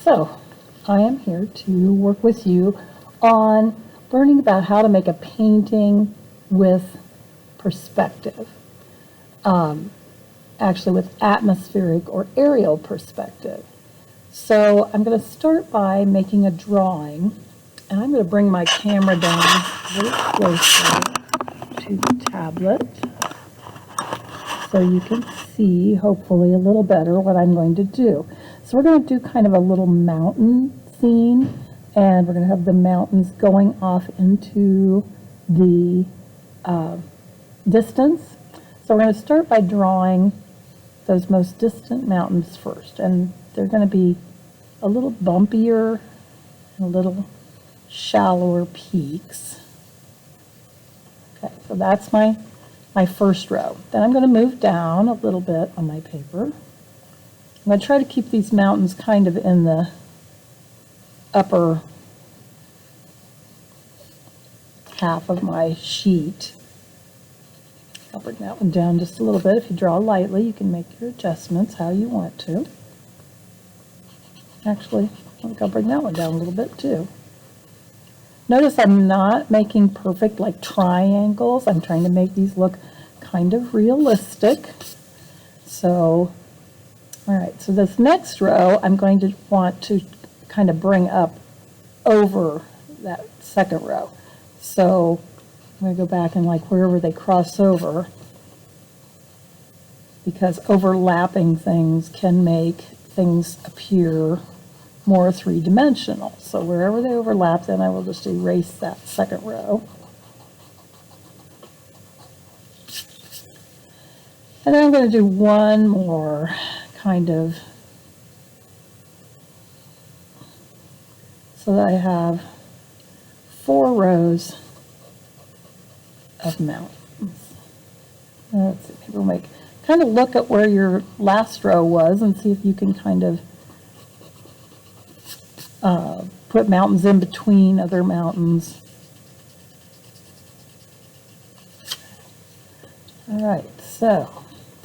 So, I am here to work with you on learning about how to make a painting with perspective. Actually with atmospheric or aerial perspective. So I'm going to start by making a drawing, and I'm going to bring my camera down very closely to the tablet so you can see, hopefully, a little better what I'm going to do. So we're going to do kind of a little mountain scene, and we're going to have the mountains going off into the distance. So we're going to start by drawing those most distant mountains first, and they're going to be a little bumpier and a little shallower peaks. Okay, so that's my first row. Then I'm going to move down a little bit on my paper. I'm going to try to keep these mountains kind of in the upper half of my sheet. I'll bring that one down just a little bit. If you draw lightly, you can make your adjustments how you want to. Actually, I think I'll bring that one down a little bit too. Notice I'm not making perfect like triangles. I'm trying to make these look kind of realistic. So, all right, so this next row, I'm going to want to kind of bring up over that second row. So I'm going to go back and like wherever they cross over, because overlapping things can make things appear more three-dimensional. So wherever they overlap, then I will just erase that second row. And then I'm going to do one more kind of, so that I have 4 rows of mountains. Let's see, maybe we'll make, kind of look at where your last row was and see if you can kind of put mountains in between other mountains. All right, so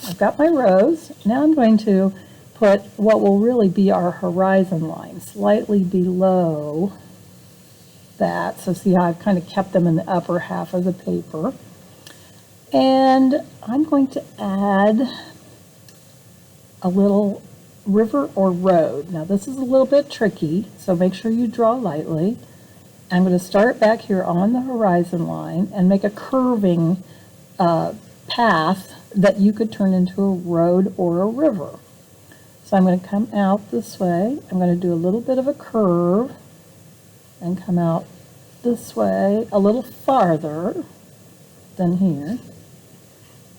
I've got my rows. Now I'm going to put what will really be our horizon line slightly below that. So see how I've kind of kept them in the upper half of the paper. And I'm going to add a little river or road. Now this is a little bit tricky, so make sure you draw lightly. I'm going to start back here on the horizon line and make a curving path that you could turn into a road or a river. So I'm going to come out this way. I'm going to do a little bit of a curve and come out this way a little farther than here,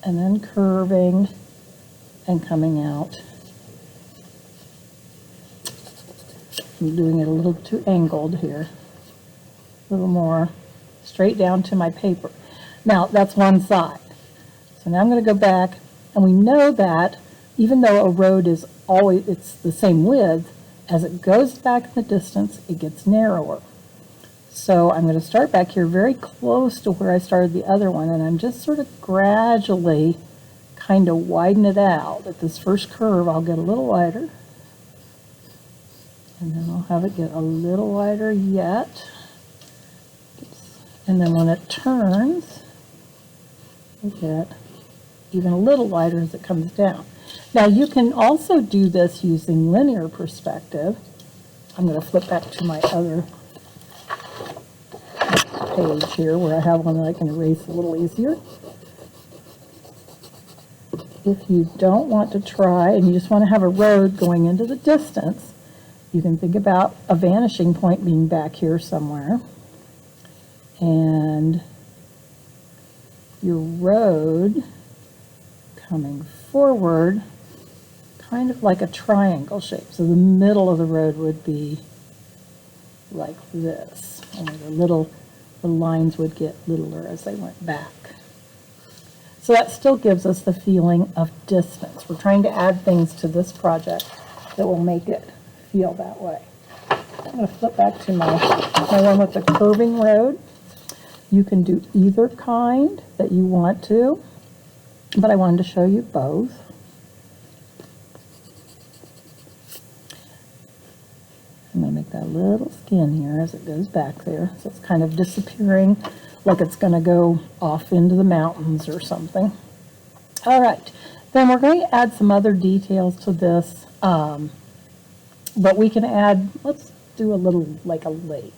and then curving and coming out. I'm doing it a little too angled here, a little more straight down to my paper. Now that's one side. So now I'm going to go back, and we know that even though a road is always, it's the same width, as it goes back in the distance, it gets narrower. So I'm going to start back here very close to where I started the other one, and I'm just sort of gradually kind of widen it out. At this first curve, I'll get a little wider, and then I'll have it get a little wider yet. And then when it turns, we get even a little wider as it comes down. Now you can also do this using linear perspective. I'm going to flip back to my other page here where I have one that I can erase a little easier. If you don't want to try and you just want to have a road going into the distance, you can think about a vanishing point being back here somewhere, and your road coming forward kind of like a triangle shape. So the middle of the road would be like this, and the lines would get littler as they went back. So that still gives us the feeling of distance. We're trying to add things to this project that will make it feel that way. I'm going to flip back to my one with the curving road. You can do either kind that you want to, but I wanted to show you both. like that little skin here as it goes back there. So it's kind of disappearing, like it's going to go off into the mountains or something. All right, then we're going to add some other details to this, but we can add, let's do a little like a lake.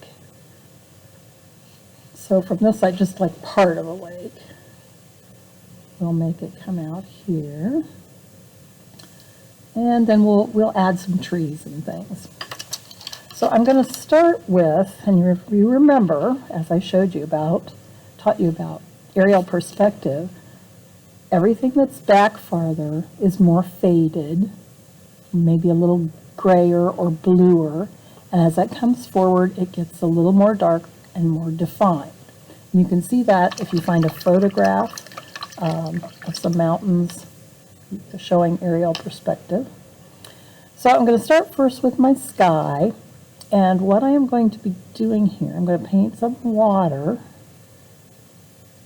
So from this side, just like part of a lake. We'll make it come out here. And then we'll add some trees and things. So I'm going to start with, and you remember, as I showed you about, taught you about aerial perspective, everything that's back farther is more faded, maybe a little grayer or bluer. And as that comes forward, it gets a little more dark and more defined. You can see that if you find a photograph of some mountains showing aerial perspective. So I'm going to start first with my sky, and what I am going to be doing here, I'm going to paint some water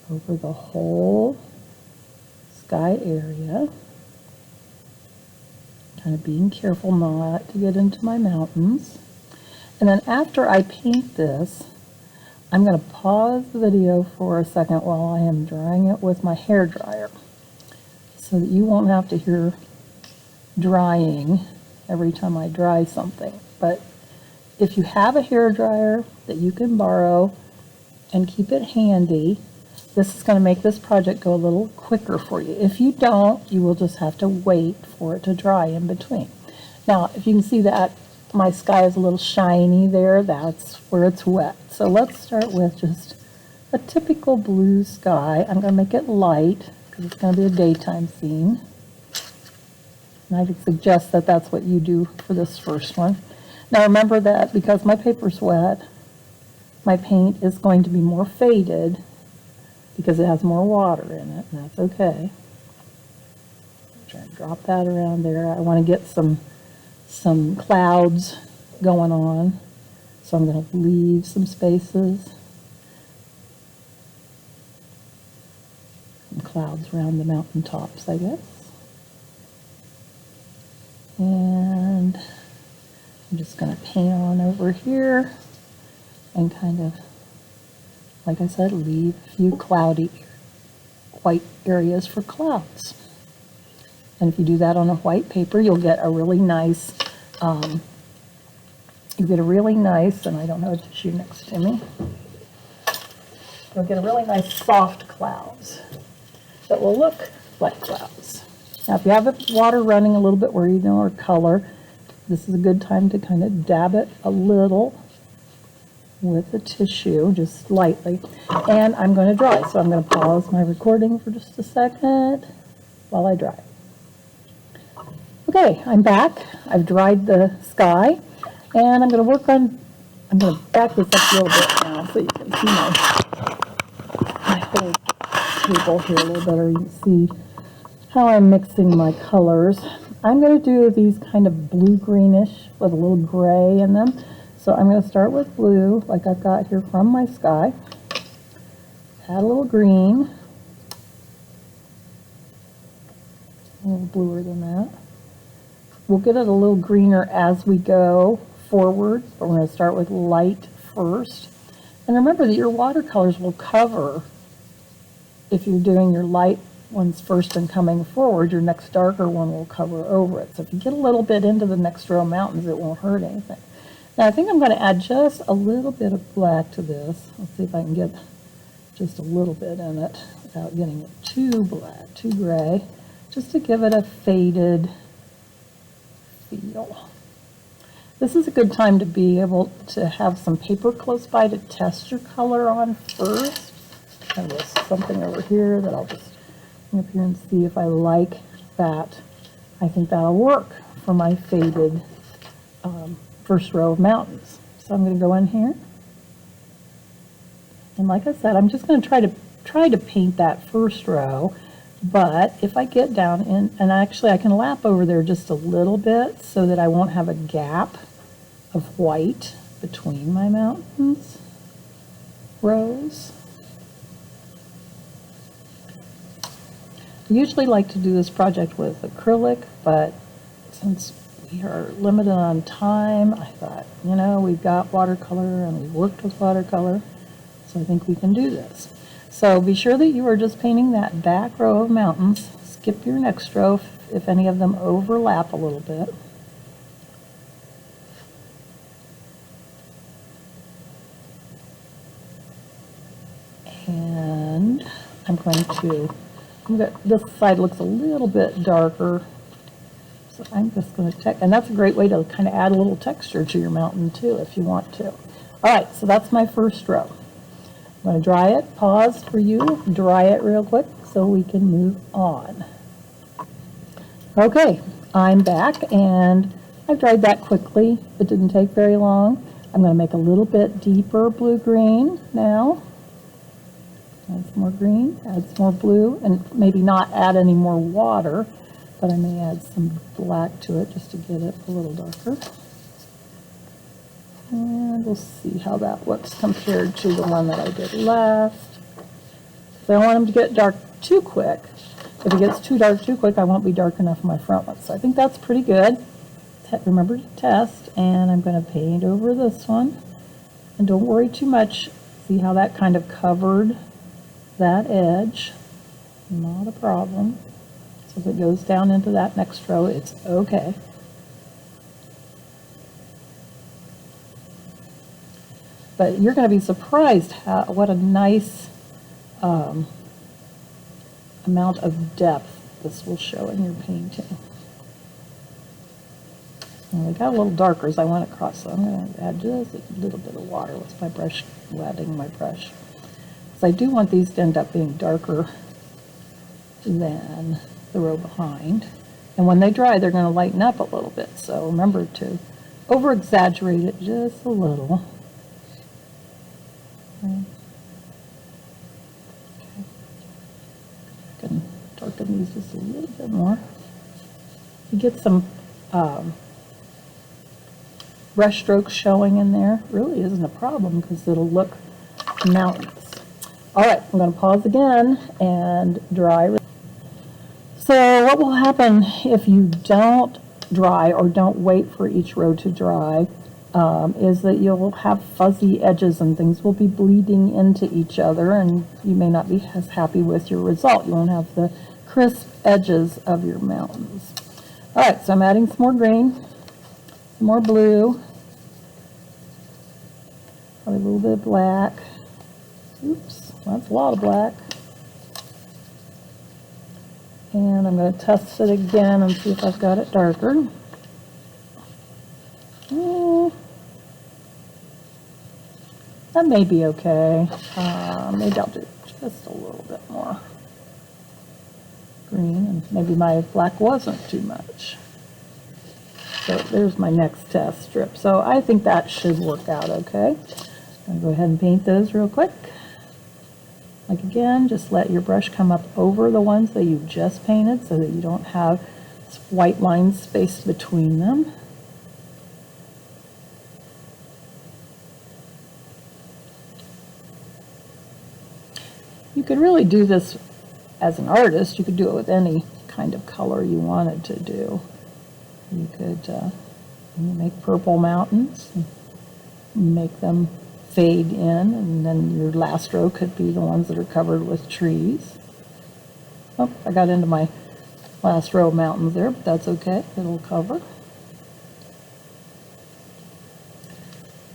over the whole sky area, kind of being careful not to get into my mountains. And then after I paint this, I'm going to pause the video for a second while I am drying it with my hair dryer so that you won't have to hear drying every time I dry something. But if you have a hair dryer that you can borrow and keep it handy, this is going to make this project go a little quicker for you. If you don't, you will just have to wait for it to dry in between. Now, if you can see that my sky is a little shiny there, that's where it's wet. So let's start with just a typical blue sky. I'm going to make it light because it's going to be a daytime scene. And I would suggest that that's what you do for this first one. Now remember that because my paper's wet, my paint is going to be more faded because it has more water in it, and that's okay. Try and drop that around there. I want to get some clouds going on, so I'm going to leave some spaces. Some clouds around the mountain tops, I guess. And I'm just going to paint on over here and kind of, like I said, leave a few cloudy white areas for clouds. And if you do that on a white paper, you'll get a really nice, and I don't have a tissue next to me, you'll get a really nice soft clouds that will look like clouds. Now, if you have the water running a little bit where you know or color, this is a good time to kind of dab it a little with the tissue, just lightly. And I'm going to dry, so I'm going to pause my recording for just a second while I dry. Okay, I'm back. I've dried the sky, and I'm going to back this up a little bit now so you can see my whole table here a little better. You can see how I'm mixing my colors. I'm going to do these kind of blue-greenish with a little gray in them. So I'm going to start with blue, like I've got here from my sky. Add a little green. A little bluer than that. We'll get it a little greener as we go forward, but we're going to start with light first. And remember that your watercolors will cover, if you're doing your light ones first and coming forward, your next darker one will cover over it. So if you get a little bit into the next row of mountains, it won't hurt anything. Now I think I'm going to add just a little bit of black to this. Let's see if I can get just a little bit in it without getting it too black, too gray, just to give it a faded feel. This is a good time to be able to have some paper close by to test your color on first. And there's something over here that I'll just bring up here and see if I like that. I think that'll work for my faded first row of mountains. So I'm going to go in here. And like I said, I'm just going to try to paint that first row. But if I get down in, and actually I can lap over there just a little bit so that I won't have a gap of white between my mountains rows. I usually like to do this project with acrylic, but since we we are limited on time. I thought, you know, we've got watercolor and we've worked with watercolor, so I think we can do this. So be sure that you are just painting that back row of mountains. Skip your next row if any of them overlap a little bit. And this side looks a little bit darker, so I'm just going to and that's a great way to kind of add a little texture to your mountain too if you want to. All right, so that's my first row. I'm going to dry it, pause for you, dry it real quick so we can move on. Okay, I'm back and I've dried that quickly. It didn't take very long. I'm going to make a little bit deeper blue-green now. Add some more green, add some more blue, and maybe not add any more water, but I may add some black to it just to get it a little darker. And we'll see how that looks compared to the one that I did last. So I don't want them to get dark too quick. If it gets too dark too quick, I won't be dark enough for my front one. So I think that's pretty good. Remember to test, and I'm going to paint over this one. And don't worry too much. See how that kind of covered that edge? Not a problem. So if it goes down into that next row, it's okay. But you're going to be surprised what a nice amount of depth this will show in your painting. And it got a little darker as I went across, so I'm going to add just a little bit of water with my brush, wetting my brush. Because I do want these to end up being darker than the row behind. And when they dry, they're going to lighten up a little bit, so remember to over-exaggerate it just a little. Okay. I can darken these just a little bit more. You get some brush strokes showing in there. Really isn't a problem because it'll look mountainous. All right, I'm going to pause again and dry. So what will happen if you don't dry or don't wait for each row to dry is that you'll have fuzzy edges and things will be bleeding into each other, and you may not be as happy with your result. You won't have the crisp edges of your mountains. All right, so I'm adding some more green, some more blue, probably a little bit of black. Oops, that's a lot of black. And I'm going to test it again and see if I've got it darker. That may be okay. Maybe I'll do just a little bit more green, and maybe my black wasn't too much. So there's my next test strip. So I think that should work out okay. I'm going to go ahead and paint those real quick. Like again, just let your brush come up over the ones that you just painted so that you don't have white lines spaced between them. You could really do this as an artist. You could do it with any kind of color you wanted to do. You could make purple mountains, and make them fade in, and then your last row could be the ones that are covered with trees. Oh, I got into my last row of mountains there, but that's okay. It'll cover.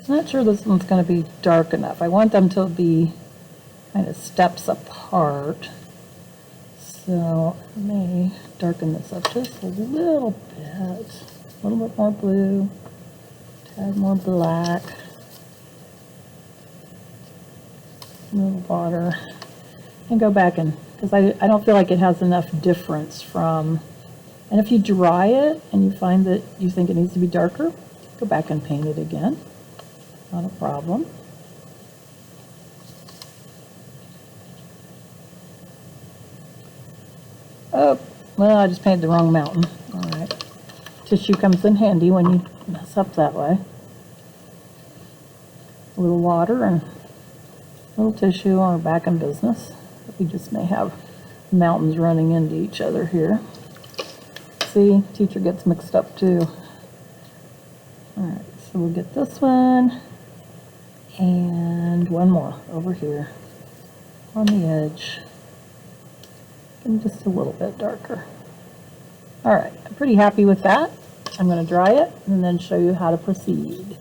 I'm not sure this one's going to be dark enough. I want them to be kind of steps apart. So I may darken this up just a little bit. A little bit more blue. Add more black. A little water. And go back and, because I don't feel like it has enough difference from, and if you dry it and you find that you think it needs to be darker, go back and paint it again. Not a problem. Oh, well, I just painted the wrong mountain. All right. Tissue comes in handy when you mess up that way. A little water and a little tissue, and we're back in business. We just may have mountains running into each other here. See, teacher gets mixed up too. So we'll get this one and one more over here on the edge. And just a little bit darker. All right, I'm pretty happy with that. I'm going to dry it and then show you how to proceed.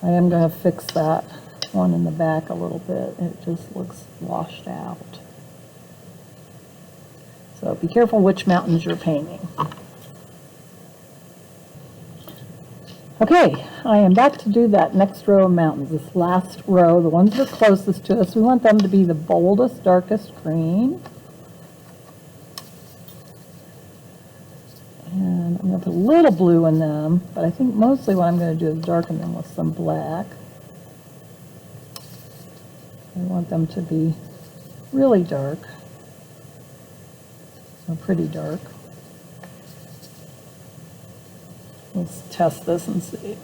I am going to fix that one in the back a little bit. It just looks washed out. So be careful which mountains you're painting. Okay, I am back to do that next row of mountains. This last row, the ones that are closest to us, we want them to be the boldest, darkest green. And I'm going to put a little blue in them, but I think mostly what I'm going to do is darken them with some black. I want them to be really dark, or pretty dark. Let's test this and see.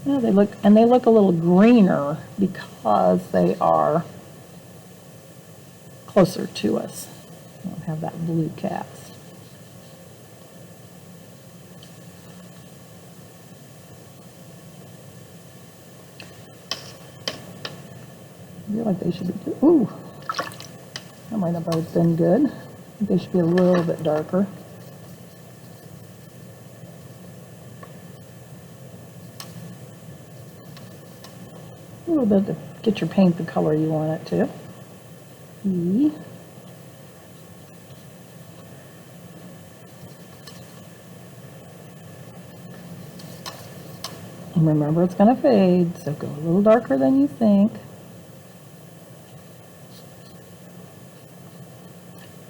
Yeah, they look a little greener because they are closer to us. They don't have that blue cast. I feel like they should be, ooh, that might have both been good. I think they should be a little bit darker. A little bit to get your paint the color you want it to. E. And remember, it's going to fade, so go a little darker than you think.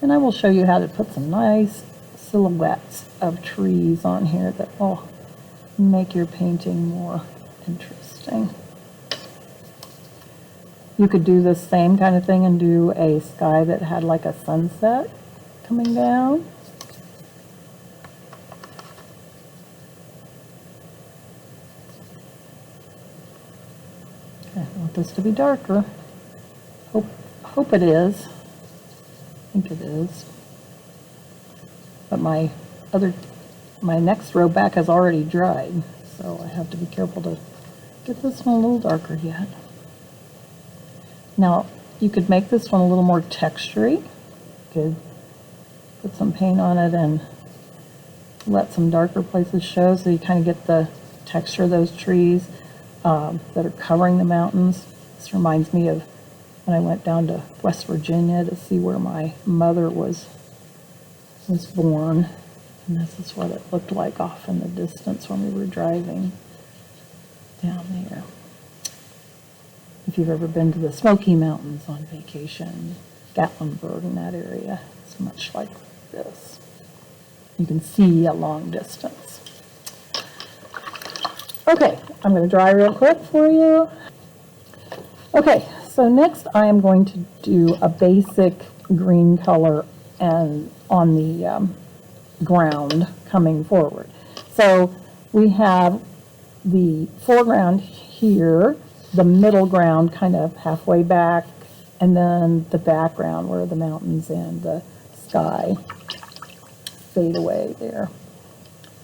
And I will show you how to put some nice silhouettes of trees on here that will make your painting more interesting. You could do the same kind of thing and do a sky that had like a sunset coming down. Okay, I want this to be darker. Hope it is. I think it is. But my next row back has already dried, so I have to be careful to get this one a little darker yet. Now, you could make this one a little more textury. You could put some paint on it and let some darker places show so you kind of get the texture of those trees that are covering the mountains. This reminds me of when I went down to West Virginia to see where my mother was born. And this is what it looked like off in the distance when we were driving down there. If you've ever been to the Smoky Mountains on vacation, Gatlinburg in that area, it's much like this. You can see a long distance. Okay, I'm going to dry real quick for you. Okay, so next I am going to do a basic green color and on the ground coming forward. So we have the foreground here, the middle ground kind of halfway back, and then the background where the mountains and the sky fade away there.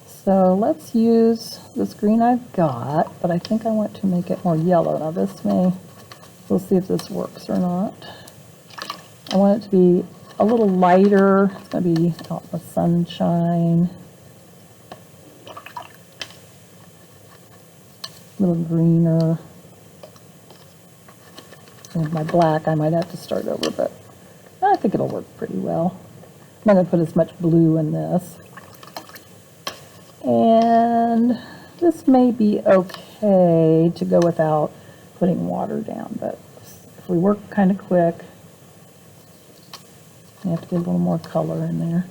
So let's use this green I've got, but I think I want to make it more yellow. Now we'll see if this works or not. I want it to be a little lighter. It's going to be out in the sunshine. A little greener. With my black, I might have to start over, but I think it'll work pretty well. I'm not going to put as much blue in this. And this may be okay to go without putting water down, but if we work kind of quick, you have to get a little more color in there.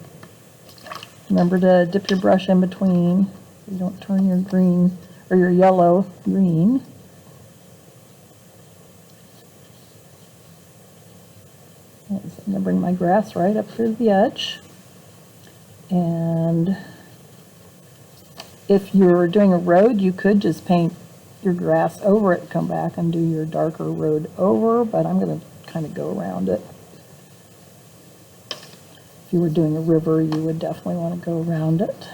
Remember to dip your brush in between so you don't turn your green or your yellow green. So I'm going to bring my grass right up to the edge. And if you're doing a road, you could just paint your grass over it, come back and do your darker road over, but I'm going to kind of go around it. If you were doing a river, you would definitely want to go around it.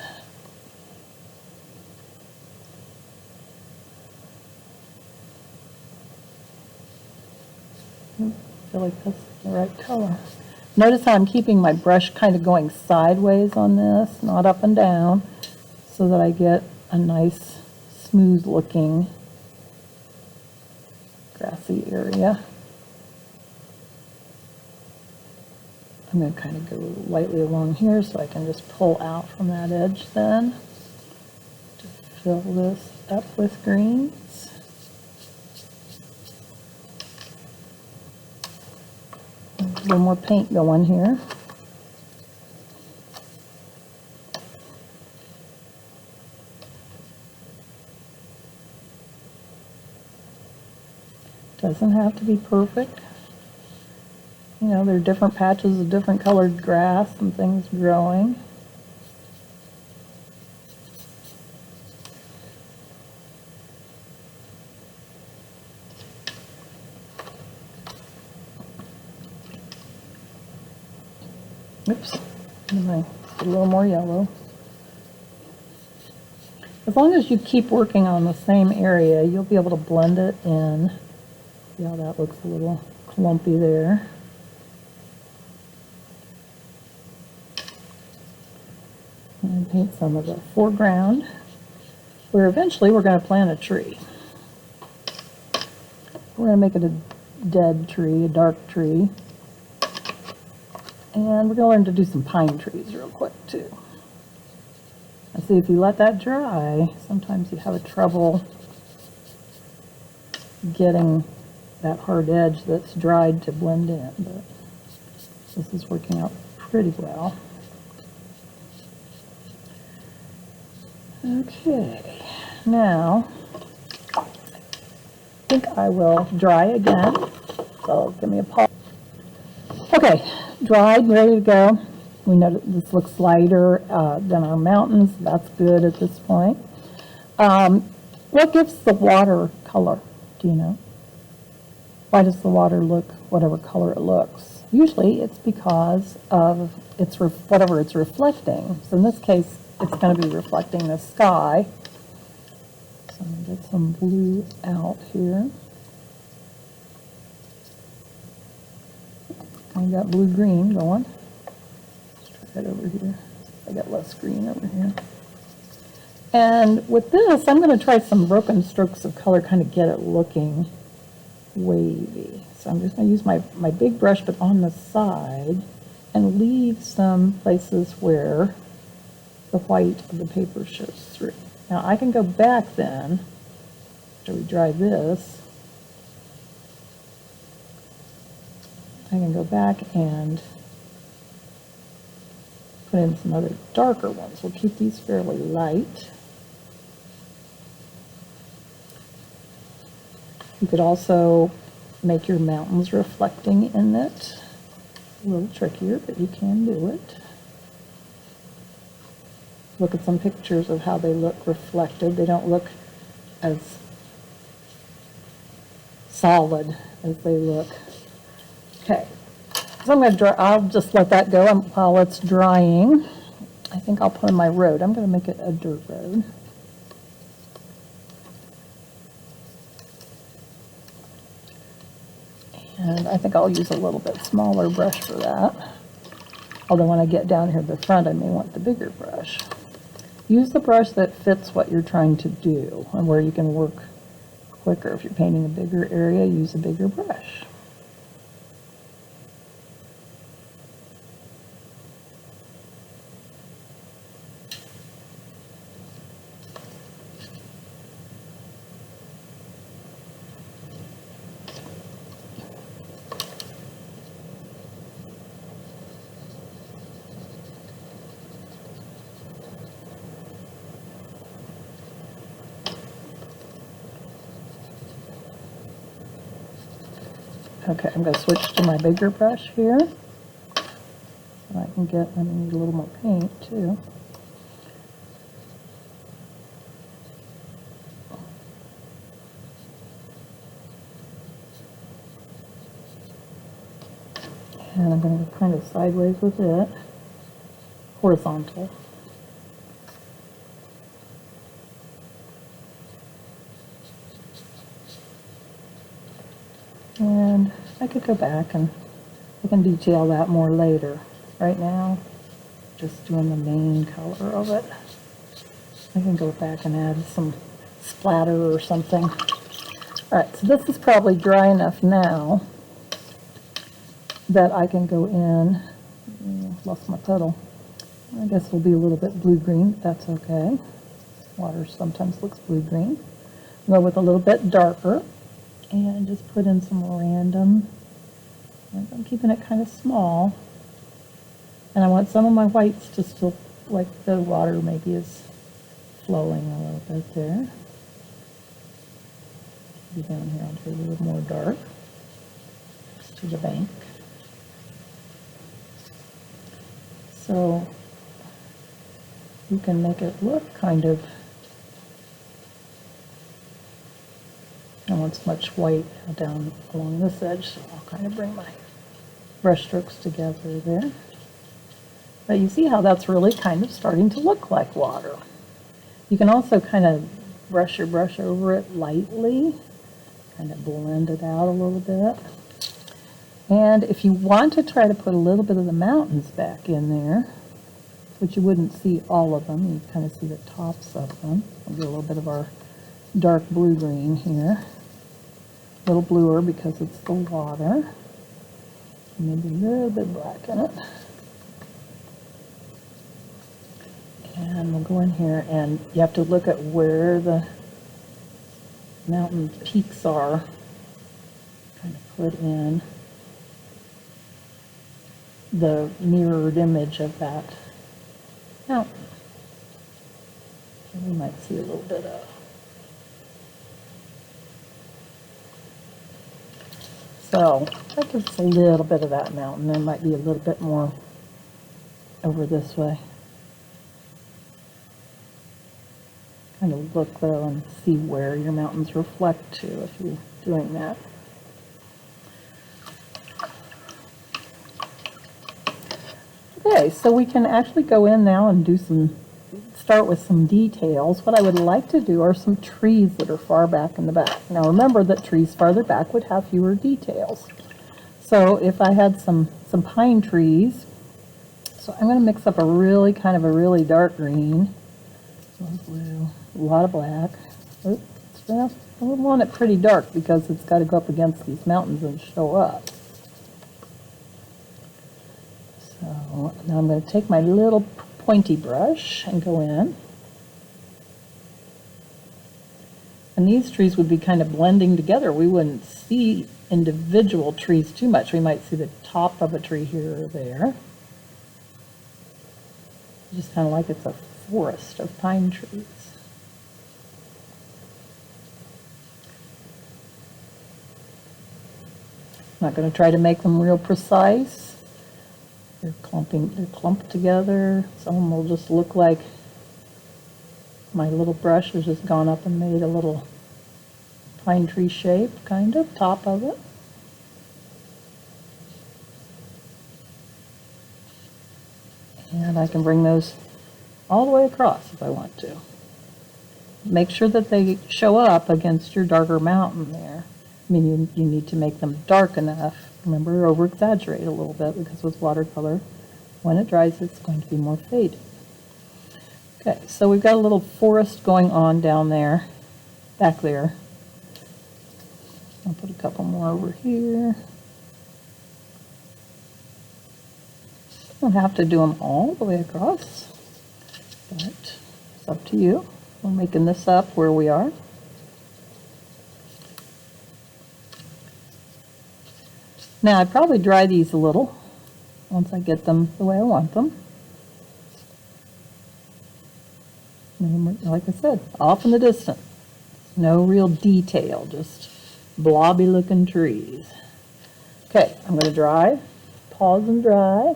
I feel like that's the right color. Notice how I'm keeping my brush kind of going sideways on this, not up and down, so that I get a nice smooth looking grassy area. I'm going to kind of go lightly along here so I can just pull out from that edge then to fill this up with greens. A little more paint going here. Doesn't have to be perfect. You know, there are different patches of different colored grass and things growing. Oops, a little more yellow. As long as you keep working on the same area, you'll be able to blend it in. See how that looks a little clumpy there. And paint some of the foreground, where eventually we're going to plant a tree. We're going to make it a dead tree, a dark tree. And we're going to learn to do some pine trees real quick too. And see, if you let that dry, sometimes you have a trouble getting that hard edge that's dried to blend in, but this is working out pretty well. Okay, now I think I will dry again, so give me a pause. Okay, dried, ready to go. We know that this looks lighter than our mountains. That's good at this point. What gives the water color? Do you know? Why does the water look whatever color it looks? Usually it's because of whatever it's reflecting. So in this case, it's going to be reflecting the sky. So I'm going to get some blue out here. I got blue-green going. Let's try it over here. I got less green over here. And with this, I'm going to try some broken strokes of color, kind of get it looking wavy. So I'm just going to use my big brush, but on the side, and leave some places where the white of the paper shows through. Now I can go back then, after we dry this, I can go back and put in some other darker ones. We'll keep these fairly light. You could also make your mountains reflecting in it. A little trickier, but you can do it. Look at some pictures of how they look reflected. They don't look as solid as they look. Okay, so I'm going to dry. I'll just let that go while it's drying. I think I'll put in my road. I'm going to make it a dirt road. And I think I'll use a little bit smaller brush for that. Although when I get down here to the front, I may want the bigger brush. Use the brush that fits what you're trying to do and where you can work quicker. If you're painting a bigger area, use a bigger brush. Okay, I'm going to switch to my bigger brush here. So I need a little more paint too. And I'm going to go kind of sideways with it, horizontal. And I could go back and I can detail that more later. Right now, just doing the main color of it. I can go back and add some splatter or something. All right, so this is probably dry enough now that I can go in. Lost my puddle. I guess it'll be a little bit blue-green, but that's okay. Water sometimes looks blue-green. Go with a little bit darker and just put in some random. I'm keeping it kind of small. And I want some of my whites to still, like the water maybe is flowing a little bit there. Maybe down here I'll do a little more dark next to the bank. So you can make it look kind of, I don't want so much white down along this edge, so I'll kind of bring my brush strokes together there. But you see how that's really kind of starting to look like water. You can also kind of brush your brush over it lightly, kind of blend it out a little bit. And if you want to try to put a little bit of the mountains back in there, which you wouldn't see all of them, you kind of see the tops of them. We'll do a little bit of our dark blue-green here. A little bluer because it's the water. Maybe a little bit black in it. And we'll go in here and you have to look at where the mountain peaks are. Kind of put in the mirrored image of that mountain. And we might see a little bit of. So that gives us a little bit of that mountain. There might be a little bit more over this way. Kind of look though and see where your mountains reflect to if you're doing that. Okay, so we can actually go in now and do start with some details. What I would like to do are some trees that are far back in the back. Now remember that trees farther back would have fewer details. So if I had some pine trees, so I'm going to mix up a really dark green, a little blue, a lot of black. Oops, well, I would want it pretty dark because it's got to go up against these mountains and show up. So now I'm going to take my little pointy brush and go in. And these trees would be kind of blending together. We wouldn't see individual trees too much. We might see the top of a tree here or there. Just kind of like it's a forest of pine trees. I'm not going to try to make them real precise. They're clumped together. Some of them will just look like my little brush has just gone up and made a little pine tree shape, kind of, top of it. And I can bring those all the way across if I want to. Make sure that they show up against your darker mountain there. I mean, you need to make them dark enough. Remember, over-exaggerate a little bit because with watercolor, when it dries, it's going to be more faded. Okay, so we've got a little forest going on down there, back there. I'll put a couple more over here. Don't have to do them all the way across, but it's up to you. We're making this up where we are. Now, I'd probably dry these a little once I get them the way I want them. And like I said, off in the distance. No real detail, just blobby looking trees. Okay, I'm going to dry, pause and dry.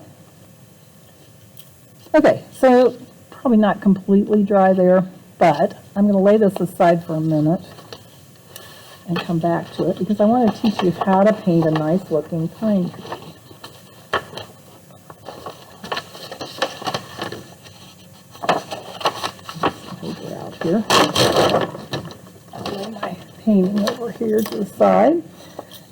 Okay, so probably not completely dry there, but I'm going to lay this aside for a minute and come back to it because I want to teach you how to paint a nice looking pine tree. Paper out here. I'll lay my painting over here to the side.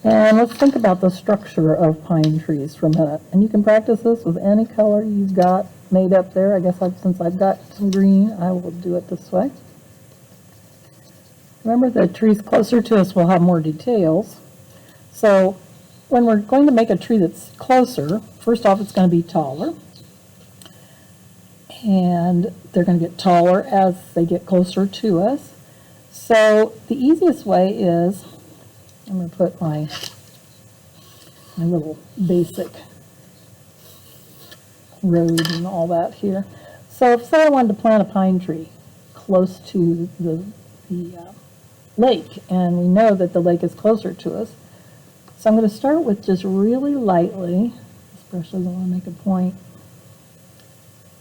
And let's think about the structure of pine trees for a minute. And you can practice this with any color you've got made up there. I guess since I've got some green, I will do it this way. Remember, the trees closer to us will have more details. So when we're going to make a tree that's closer, first off, it's going to be taller. And they're going to get taller as they get closer to us. So the easiest way is, I'm going to put my little basic road and all that here. So if, say I wanted to plant a pine tree close to the lake, and we know that the lake is closer to us, so I'm going to start with just really lightly, this brush doesn't want to make a point,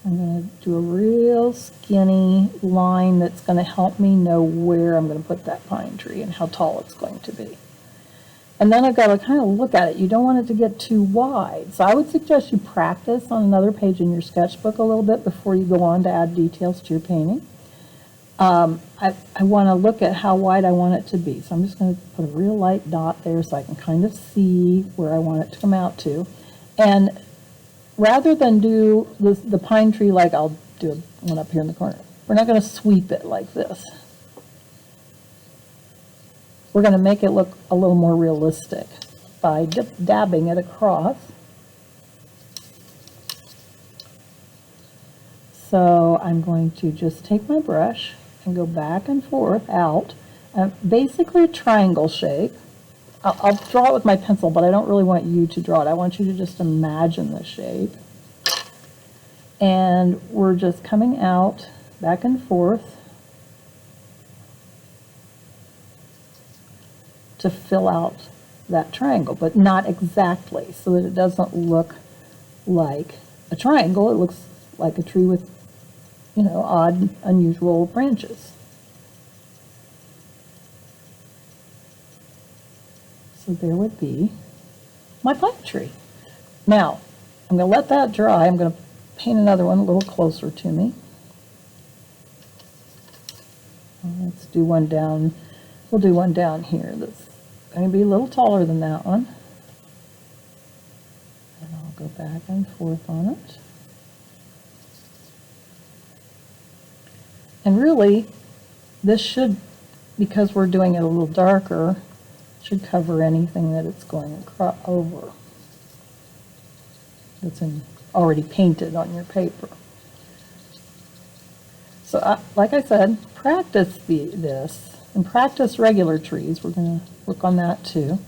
I'm going to do a real skinny line that's going to help me know where I'm going to put that pine tree and how tall it's going to be. And then I've got to kind of look at it. You don't want it to get too wide. So I would suggest you practice on another page in your sketchbook a little bit before you go on to add details to your painting. I want to look at how wide I want it to be. So I'm just going to put a real light dot there so I can kind of see where I want it to come out to. And rather than do the pine tree like I'll do one up here in the corner, we're not going to sweep it like this. We're going to make it look a little more realistic by dabbing it across. So I'm going to just take my brush and go back and forth out, basically a triangle shape. I'll draw it with my pencil, but I don't really want you to draw it. I want you to just imagine the shape. And we're just coming out back and forth to fill out that triangle, but not exactly, so that it doesn't look like a triangle. It looks like a tree with, you know, odd, unusual branches. So there would be my pine tree. Now, I'm going to let that dry. I'm going to paint another one a little closer to me. Let's do one down. We'll do one down here that's going to be a little taller than that one. And I'll go back and forth on it. And really, this should, because we're doing it a little darker, should cover anything that it's going over that's already painted on your paper. So like I said, practice this and practice regular trees. We're going to work on that too.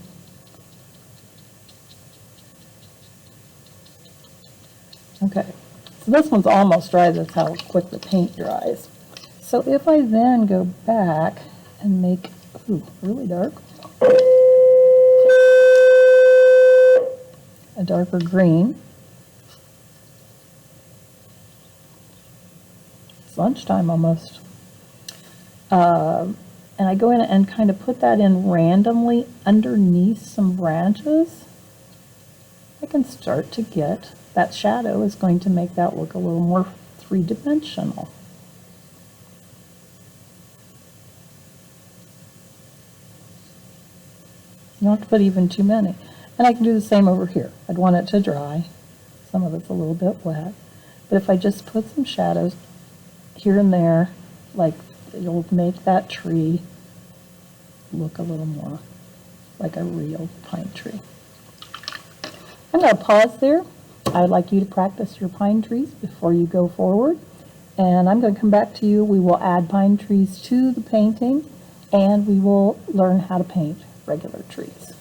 Okay, so this one's almost dry. That's how quick the paint dries. So if I then go back and make, really dark, a darker green. It's lunchtime almost. And I go in and kind of put that in randomly underneath some branches. I can start to get, that shadow is going to make that look a little more three-dimensional. You don't have to put even too many. And I can do the same over here. I'd want it to dry. Some of it's a little bit wet. But if I just put some shadows here and there, like, it'll make that tree look a little more like a real pine tree. I'm going to pause there. I'd like you to practice your pine trees before you go forward. And I'm going to come back to you. We will add pine trees to the painting, and we will learn how to paint regular trees.